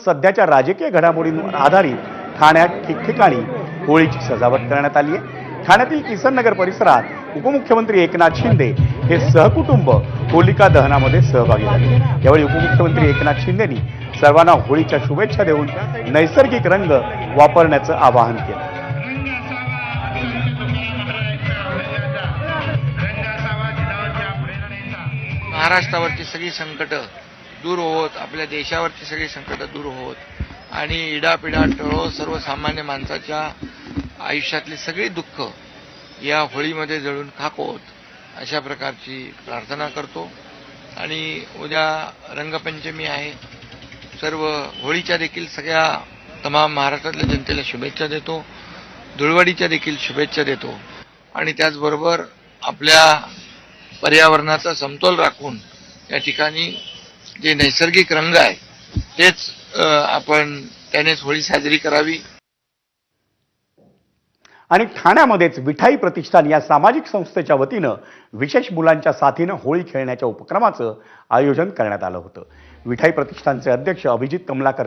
सध्याच्या राजकीय घडामोडींवर आधारित ठाण्यात ठिकठिकाणी होळीची सजावट करण्यात आली आहे। ठाण्यातील किसन नगर परिसरात उपमुख्यमंत्री एकनाथ शिंदे हे सहकुटुंब होलिका दहनामध्ये सहभागी झाले। यावेळी उपमुख्यमंत्री एकनाथ शिंदेंनी सर्वांना होळीच्या शुभेच्छा देऊन नैसर्गिक रंग वापरण्याचं आवाहन केलं। महाराष्ट्रावरची सगळी संकट दूर होत, आपल्या देशावरची सगळी संकट दूर होत आणि इडापिडा टळो सर्वसामान्य माणसाच्या आयुष्यातली सगळी दुःख या होळीमध्ये जळून खाक होत, अशा प्रकारची प्रार्थना करतो। आणि उद्या रंगपंचमी आहे। सर्व होळीच्या देखील सगळ्या तमाम महाराष्ट्रातल्या जनतेला शुभेच्छा देतो, धुळवडीच्या देखील शुभेच्छा देतो आणि त्याचबरोबर आपल्या पर्यावरणाचा समतोल राखून या ठिकाणी जे नैसर्गिक रंग आहे तेच आपण त्यानेच होळी साजरी करावी। आणि ठाण्यामध्येच विठाई प्रतिष्ठान या सामाजिक संस्थेच्या वतीनं विशेष मुलांच्या साथीनं होळी खेळण्याच्या उपक्रमाचं आयोजन करण्यात आलं होतं। विठाई प्रतिष्ठानचे अध्यक्ष अभिजित कमलाकर